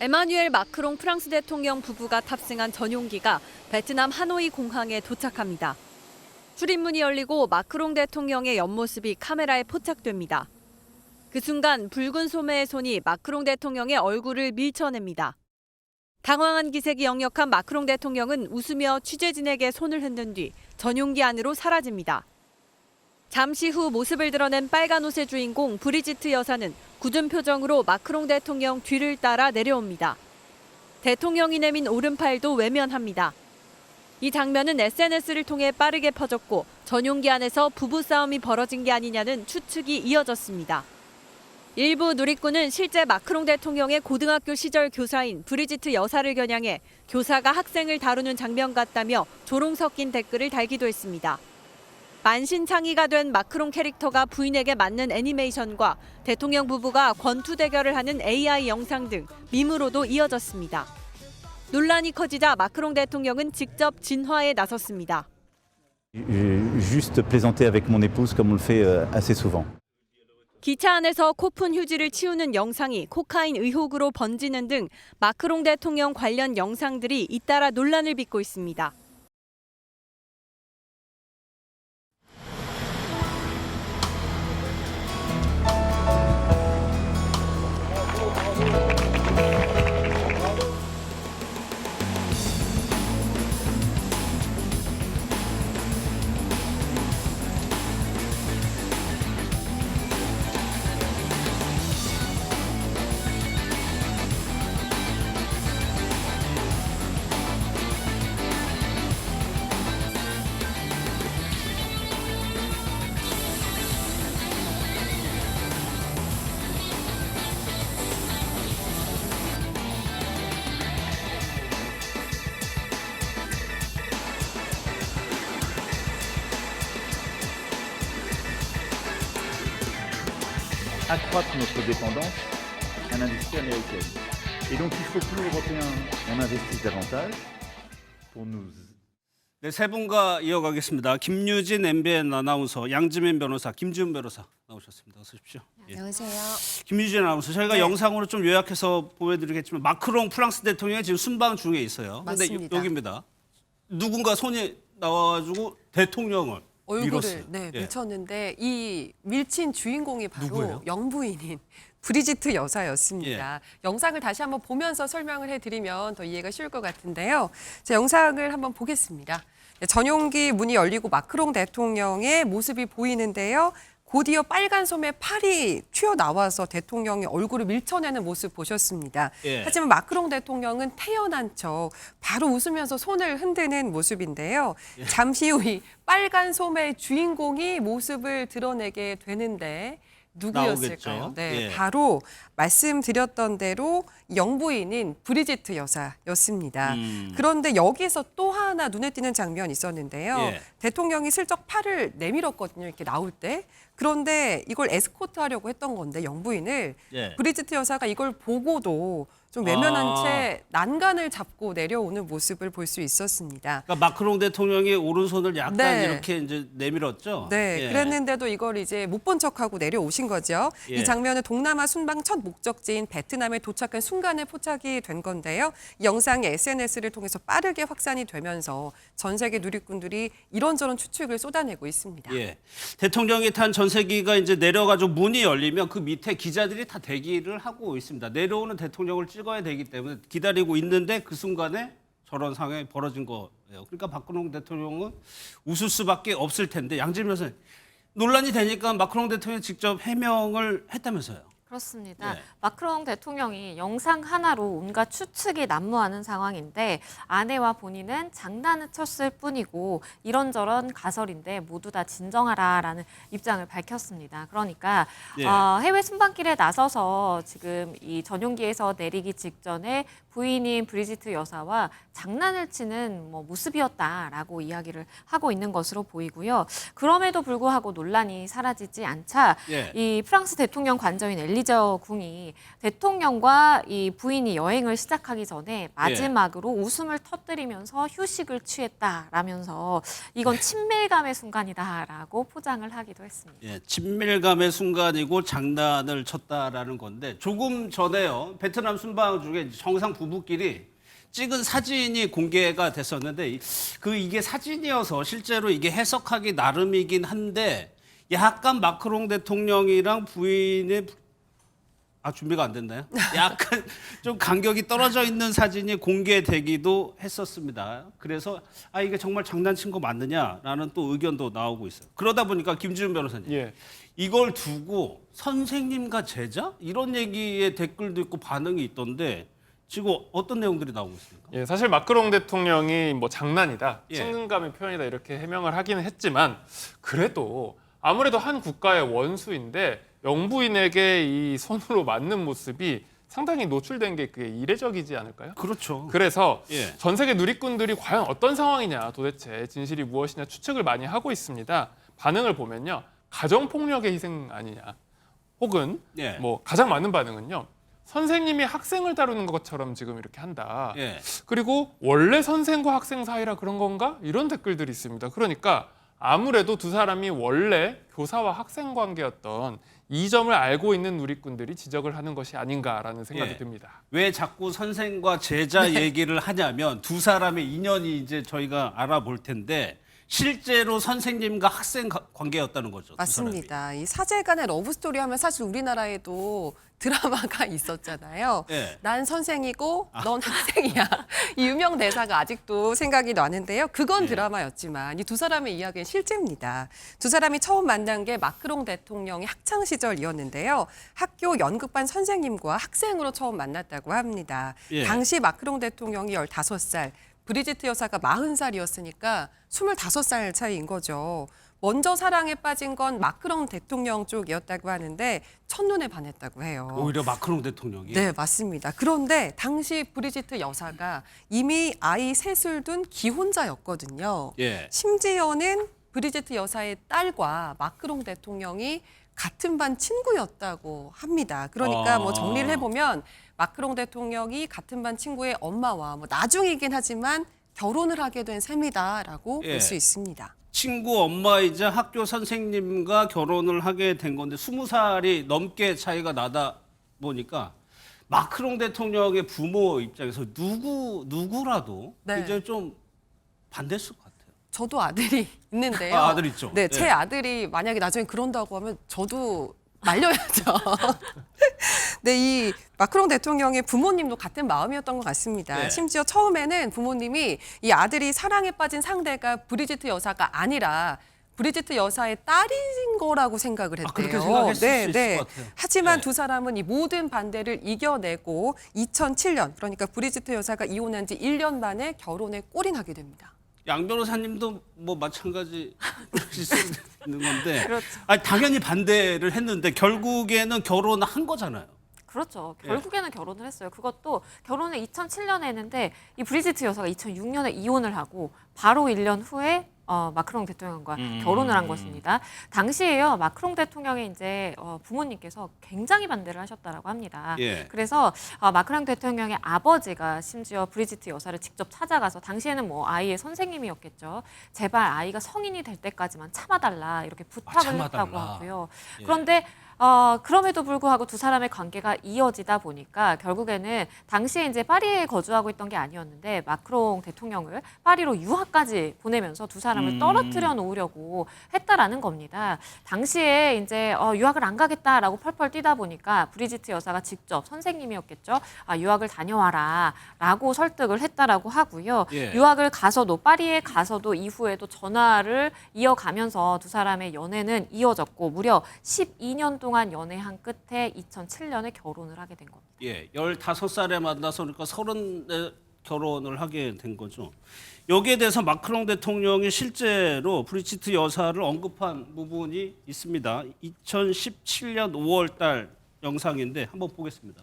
에마뉴엘 마크롱 프랑스 대통령 부부가 탑승한 전용기가 베트남 하노이 공항에 도착합니다. 출입문이 열리고 마크롱 대통령의 옆모습이 카메라에 포착됩니다. 그 순간 붉은 소매의 손이 마크롱 대통령의 얼굴을 밀쳐냅니다. 당황한 기색이 역력한 마크롱 대통령은 웃으며 취재진에게 손을 흔든 뒤 전용기 안으로 사라집니다. 잠시 후 모습을 드러낸 빨간 옷의 주인공 브리지트 여사는 굳은 표정으로 마크롱 대통령 뒤를 따라 내려옵니다. 대통령이 내민 오른팔도 외면합니다. 이 장면은 SNS를 통해 빠르게 퍼졌고 전용기 안에서 부부싸움이 벌어진 게 아니냐는 추측이 이어졌습니다. 일부 누리꾼은 실제 마크롱 대통령의 고등학교 시절 교사인 브리지트 여사를 겨냥해 교사가 학생을 다루는 장면 같다며 조롱 섞인 댓글을 달기도 했습니다. 만신창이가 된 마크롱 캐릭터가 부인에게 맞는 애니메이션과 대통령 부부가 권투 대결을 하는 AI 영상 등 밈으로도 이어졌습니다. 논란이 커지자 마크롱 대통령은 직접 진화에 나섰습니다. Juste plaisanter avec mon épouse comme on le fait assez souvent. 기차 안에서 코푼 휴지를 치우는 영상이 코카인 의혹으로 번지는 등 마크롱 대통령 관련 영상들이 잇따라 논란을 빚고 있습니다. Accroître notre dépendance à l'industrie américaine. Et donc il faut que nous, Européens, on investisse davantage pour nous... 네, 세 분과 이어가겠습니다. 김유진 MBN 아나운서, 양지민 변호사, 김지훈 변호사 나오셨습니다. 어서 오십시오. 안녕하세요. 김유진 아나운서, 저희가 영상으로 좀 요약해서 보여드리겠지만 마크롱 프랑스 대통령이 지금 순방 중에 있어요. 그런데 맞습니다. 여기입니다. 누군가 손이 나와가지고 대통령을 얼굴을 밀었어요. 밀쳤는데 이 밀친 주인공이 바로 누구예요? 영부인인 브리지트 여사였습니다. 영상을 다시 한번 보면서 설명을 해드리면 더 이해가 쉬울 것 같은데요. 자, 영상을 한번 보겠습니다. 전용기 문이 열리고 마크롱 대통령의 모습이 보이는데요. 곧이어 빨간 소매 팔이 튀어나와서 대통령의 얼굴을 밀쳐내는 모습 보셨습니다. 하지만 마크롱 대통령은 태연한 척 바로 웃으면서 손을 흔드는 모습인데요. 잠시 후 이 빨간 소매의 주인공이 모습을 드러내게 되는데 누구였을까요? 나오겠죠. 네, 바로 말씀드렸던 대로 영부인인 브리지트 여사였습니다. 그런데 여기서 또 하나 눈에 띄는 장면이 있었는데요. 대통령이 슬쩍 팔을 내밀었거든요. 이렇게 나올 때. 그런데 이걸 에스코트하려고 했던 건데 영부인을 브리지트 여사가 이걸 보고도 좀 외면한 채 난간을 잡고 내려오는 모습을 볼 수 있었습니다. 그러니까 마크롱 대통령이 오른손을 약간 이렇게 이제 내밀었죠. 네, 그랬는데도 이걸 이제 못 본 척하고 내려오신 거죠. 이 장면은 동남아 순방 첫 목적지인 베트남에 도착한 순간에 포착이 된 건데요. 이 영상이 SNS를 통해서 빠르게 확산이 되면서 전 세계 누리꾼들이 이런저런 추측을 쏟아내고 있습니다. 대통령이 탄 전세기가 이제 내려가지고 문이 열리면 그 밑에 기자들이 다 대기를 하고 있습니다. 내려오는 대통령을 찍어야 되기 때문에 기다리고 있는데 그 순간에 저런 상황이 벌어진 거예요. 그러니까 마크롱 대통령은 웃을 수밖에 없을 텐데 양지민 변호사님, 논란이 되니까 마크롱 대통령이 직접 해명을 했다면서요. 그렇습니다. 마크롱 대통령이 영상 하나로 온갖 추측이 난무하는 상황인데 아내와 본인은 장난을 쳤을 뿐이고 이런저런 가설인데 모두 다 진정하라라는 입장을 밝혔습니다. 그러니까 해외 순방길에 나서서 지금 이 전용기에서 내리기 직전에 부인인 브리지트 여사와 장난을 치는 모습이었다라고 이야기를 하고 있는 것으로 보이고요. 그럼에도 불구하고 논란이 사라지지 않자 이 프랑스 대통령 관저인 엘리 엘리저 궁이 대통령과 이 부인이 여행을 시작하기 전에 마지막으로 웃음을 터뜨리면서 휴식을 취했다라면서 이건 친밀감의 순간이다라고 포장을 하기도 했습니다. 예, 친밀감의 순간이고 장난을 쳤다라는 건데 조금 전에요. 베트남 순방 중에 정상 부부끼리 찍은 사진이 공개가 됐었는데 이게 사진이어서 실제로 이게 해석하기 나름이긴 한데 약간 마크롱 대통령이랑 부인의 준비가 안 됐나요? 약간 좀 간격이 떨어져 있는 사진이 공개되기도 했었습니다. 그래서 이게 정말 장난친 거 맞느냐라는 또 의견도 나오고 있어요. 그러다 보니까 김지훈 변호사님 예. 이걸 두고 선생님과 제자 이런 얘기의 댓글도 있고 반응이 있던데 지금 어떤 내용들이 나오고 있습니까? 예, 사실 마크롱 대통령이 뭐 장난이다, 예. 친근감의 표현이다 이렇게 해명을 하기는 했지만 그래도 아무래도 한 국가의 원수인데 영부인에게 이 손으로 맞는 모습이 상당히 노출된 게 그게 이례적이지 않을까요? 그렇죠. 그래서 예. 전 세계 누리꾼들이 과연 어떤 상황이냐, 도대체 진실이 무엇이냐 추측을 많이 하고 있습니다. 반응을 보면요, 가정폭력의 희생 아니냐, 혹은 예. 뭐 가장 많은 반응은요, 선생님이 학생을 다루는 것처럼 지금 이렇게 한다. 예. 그리고 원래 선생과 학생 사이라 그런 건가? 이런 댓글들이 있습니다. 그러니까 아무래도 두 사람이 원래 교사와 학생 관계였던 이 점을 알고 있는 누리꾼들이 지적을 하는 것이 아닌가라는 생각이 예. 듭니다. 왜 자꾸 선생과 제자 얘기를 하냐면 두 사람의 인연이 이제 저희가 알아볼 텐데 실제로 선생님과 학생 관계였다는 거죠. 두 사람이. 맞습니다. 이 사제 간의 러브스토리 하면 사실 우리나라에도 드라마가 있었잖아요. 네. 난 선생이고 넌 학생이야. 이 유명 대사가 아직도 생각이 나는데요. 그건 드라마였지만 이 두 사람의 이야기는 실제입니다. 두 사람이 처음 만난 게 마크롱 대통령의 학창 시절이었는데요. 학교 연극반 선생님과 학생으로 처음 만났다고 합니다. 예. 당시 마크롱 대통령이 15살, 브리지트 여사가 40살이었으니까 25살 차이인 거죠. 먼저 사랑에 빠진 건 마크롱 대통령 쪽이었다고 하는데 첫눈에 반했다고 해요. 오히려 마크롱 대통령이. 네, 맞습니다. 그런데 당시 브리지트 여사가 이미 아이 셋을 둔 기혼자였거든요. 예. 심지어는 브리지트 여사의 딸과 마크롱 대통령이 같은 반 친구였다고 합니다. 그러니까 뭐 정리를 해보면 마크롱 대통령이 같은 반 친구의 엄마와 뭐 나중이긴 하지만 결혼을 하게 된 셈이다라고 예. 볼 수 있습니다. 친구 엄마이자 학교 선생님과 결혼을 하게 된 건데 20살이 넘게 차이가 나다 보니까 마크롱 대통령의 부모 입장에서 누구라도 네. 이제 좀 반대했을 것 같아요. 저도 아들이 있는데요. 아들 있죠? 네, 예. 제 아들이 만약에 나중에 그런다고 하면 저도 말려야죠. 네, 이 마크롱 대통령의 부모님도 같은 마음이었던 것 같습니다. 네. 심지어 처음에는 부모님이 이 아들이 사랑에 빠진 상대가 브리지트 여사가 아니라 브리지트 여사의 딸인 거라고 생각을 했대요. 그렇게 생각했을 수 있을 것 같아요. 하지만 네. 두 사람은 이 모든 반대를 이겨내고 2007년, 그러니까 브리지트 여사가 이혼한 지 1년 만에 결혼에 골인하게 됩니다. 양 변호사님도 뭐 마찬가지 있는 건데 그렇죠. 당연히 반대를 했는데 결국에는 결혼한 거잖아요. 그렇죠. 결국에는 결혼을 했어요. 그것도 결혼을 2007년에 했는데 이 브리지트 여사가 2006년에 이혼을 하고 바로 1년 후에 마크롱 대통령과 결혼을 한 것입니다. 당시에요, 마크롱 대통령의 이제 부모님께서 굉장히 반대를 하셨다라고 합니다. 예. 그래서 마크롱 대통령의 아버지가 심지어 브리지트 여사를 직접 찾아가서 당시에는 뭐 아이의 선생님이었겠죠. 제발 아이가 성인이 될 때까지만 참아달라 이렇게 부탁을 참아달라. 했다고 하고요. 예. 그런데 그럼에도 불구하고 두 사람의 관계가 이어지다 보니까 결국에는 당시에 이제 파리에 거주하고 있던 게 아니었는데 마크롱 대통령을 파리로 유학까지 보내면서 두 사람을 떨어뜨려 놓으려고 했다라는 겁니다. 당시에 이제 유학을 안 가겠다라고 펄펄 뛰다 보니까 브리지트 여사가 직접 선생님이었겠죠. 유학을 다녀와라라고 설득을 했다라고 하고요. 예. 유학을 가서도 파리에 가서도 이후에도 전화를 이어가면서 두 사람의 연애는 이어졌고 무려 12년 동안 연애한 끝에 2007년에 결혼을 하게 된 겁니다. 예, 15살에 만나서 그러니까 30에 결혼을 하게 된 거죠. 여기에 대해서 마크롱 대통령이 실제로 브리지트 여사를 언급한 부분이 있습니다. 2017년 5월 달 영상인데 한번 보겠습니다.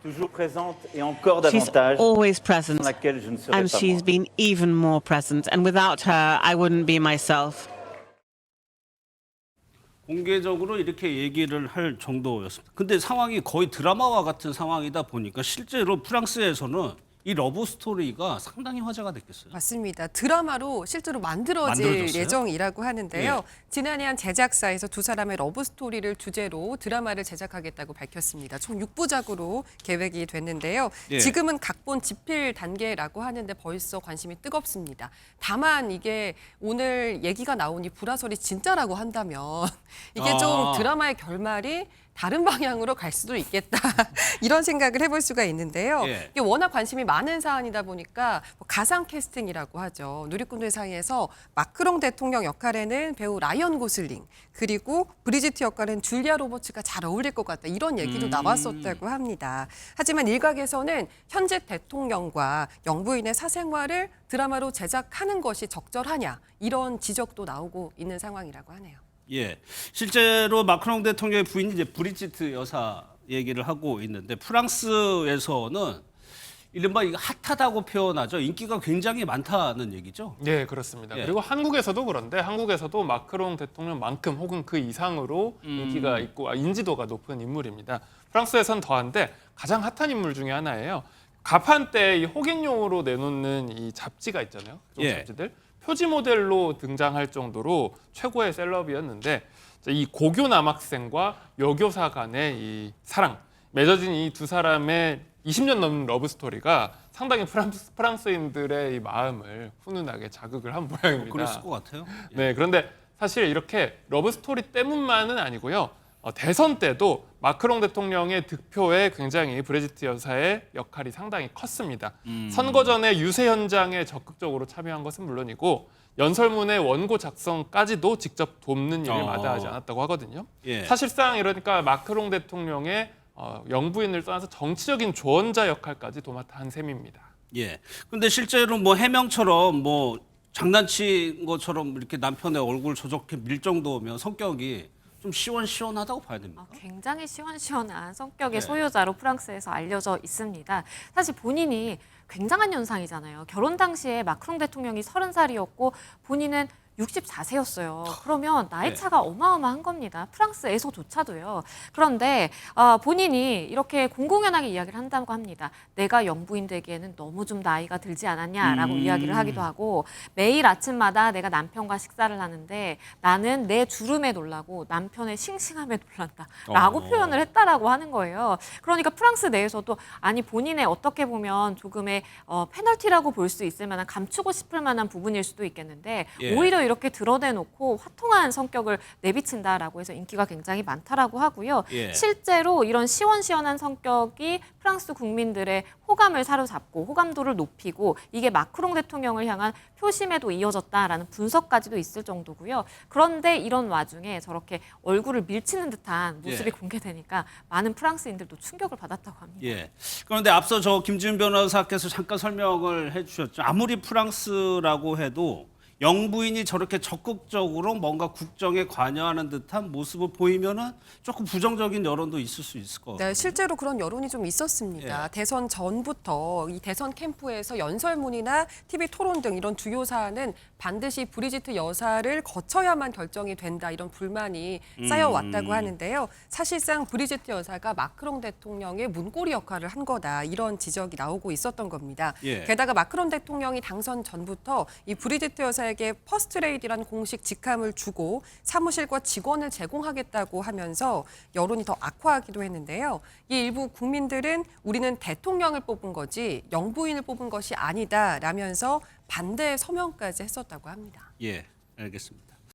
Toujours présente et encore She's davantage, always present, sans laquelle je ne serais and pas she's moi. been even more present. And without her, I wouldn't be myself. 공개적으로 이렇게 얘기를 할 정도였습니다. 근데 상황이 거의 드라마와 같은 상황이다 보니까 실제로 프랑스에서는 이 러브 스토리가 상당히 화제가 됐겠어요. 맞습니다. 드라마로 실제로 만들어질 만들어졌어요? 예정이라고 하는데요. 예. 지난해 한 제작사에서 두 사람의 러브 스토리를 주제로 드라마를 제작하겠다고 밝혔습니다. 총 6부작으로 계획이 됐는데요. 예. 지금은 각본 집필 단계라고 하는데 벌써 관심이 뜨겁습니다. 다만 이게 오늘 얘기가 나오니 불화설이 진짜라고 한다면 이게 좀 드라마의 결말이 다른 방향으로 갈 수도 있겠다. 이런 생각을 해볼 수가 있는데요. 예. 이게 워낙 관심이 많은 사안이다 보니까 뭐 가상 캐스팅이라고 하죠. 누리꾼들 사이에서 마크롱 대통령 역할에는 배우 라이언 고슬링, 그리고 브리지트 역할은 줄리아 로버츠가 잘 어울릴 것 같다. 이런 얘기도 나왔었다고 합니다. 하지만 일각에서는 현재 대통령과 영부인의 사생활을 드라마로 제작하는 것이 적절하냐, 이런 지적도 나오고 있는 상황이라고 하네요. 예, 실제로 마크롱 대통령의 부인 이제 브리지트 여사 얘기를 하고 있는데 프랑스에서는 이른바 이거 핫하다고 표현하죠. 인기가 굉장히 많다는 얘기죠. 네, 그렇습니다. 예. 그리고 한국에서도 그런데 한국에서도 마크롱 대통령만큼 혹은 그 이상으로 인기가 있고 인지도가 높은 인물입니다. 프랑스에선 더한데 가장 핫한 인물 중에 하나예요. 가판 때 이 호객용으로 내놓는 이 잡지가 있잖아요. 그런 예. 잡지들. 표지 모델로 등장할 정도로 최고의 셀럽이었는데 이 고교 남학생과 여교사 간의 이 사랑, 맺어진 이 두 사람의 20년 넘는 러브 스토리가 상당히 프랑스인들의 이 마음을 훈훈하게 자극을 한 모양입니다. 그랬을 것 같아요. 예. 네, 그런데 사실 이렇게 러브 스토리 때문만은 아니고요. 대선 때도 마크롱 대통령의 득표에 굉장히 브리지트 여사의 역할이 상당히 컸습니다. 선거 전에 유세 현장에 적극적으로 참여한 것은 물론이고 연설문의 원고 작성까지도 직접 돕는 일을 마다하지 않았다고 하거든요. 예. 사실상 이러니까 마크롱 대통령의 영부인을 떠나서 정치적인 조언자 역할까지 도맡아 한 셈입니다. 예. 근데 실제로 뭐 해명처럼 뭐 장난친 것처럼 이렇게 남편의 얼굴 저렇게 밀 정도면 성격이 좀 시원시원하다고 봐야 됩니다. 굉장히 시원시원한 성격의 네. 소유자로 프랑스에서 알려져 있습니다. 사실 본인이 굉장한 연상이잖아요. 결혼 당시에 마크롱 대통령이 30살이었고 본인은 64세였어요. 그러면 나이 네. 차가 어마어마한 겁니다. 프랑스에서조차도요. 그런데 본인이 이렇게 공공연하게 이야기를 한다고 합니다. 내가 영부인 되기에는 너무 좀 나이가 들지 않았냐라고 이야기를 하기도 하고 매일 아침마다 내가 남편과 식사를 하는데 나는 내 주름에 놀라고 남편의 싱싱함에 놀란다라고 표현을 했다라고 하는 거예요. 그러니까 프랑스 내에서도 아니 본인의 어떻게 보면 조금의 페널티라고 볼 수 있을 만한 감추고 싶을 만한 부분일 수도 있겠는데 예. 오히려 이렇게 드러내놓고 화통한 성격을 내비친다라고 해서 인기가 굉장히 많다라고 하고요. 예. 실제로 이런 시원시원한 성격이 프랑스 국민들의 호감을 사로잡고 호감도를 높이고 이게 마크롱 대통령을 향한 표심에도 이어졌다라는 분석까지도 있을 정도고요. 그런데 이런 와중에 저렇게 얼굴을 밀치는 듯한 모습이 예. 공개되니까 많은 프랑스인들도 충격을 받았다고 합니다. 예. 그런데 앞서 저 김지훈 변호사께서 잠깐 설명을 해주셨죠. 아무리 프랑스라고 해도 영부인이 저렇게 적극적으로 뭔가 국정에 관여하는 듯한 모습을 보이면은 조금 부정적인 여론도 있을 수 있을 것 같아요. 네, 실제로 그런 여론이 좀 있었습니다. 예. 대선 전부터 이 대선 캠프에서 연설문이나 TV 토론 등 이런 주요 사안은 반드시 브리지트 여사를 거쳐야만 결정이 된다, 이런 불만이 쌓여왔다고 하는데요. 사실상 브리지트 여사가 마크롱 대통령의 문고리 역할을 한 거다, 이런 지적이 나오고 있었던 겁니다. 예. 게다가 마크롱 대통령이 당선 전부터 이 브리지트 여사에게 퍼스트레이디라는 공식 직함을 주고 사무실과 직원을 제공하겠다고 하면서 여론이 더 악화하기도 했는데요. 이 일부 국민들은 우리는 대통령을 뽑은 거지 영부인을 뽑은 것이 아니다라면서 반대 서명까지 했었다고 합니다. 예, 알겠습니다.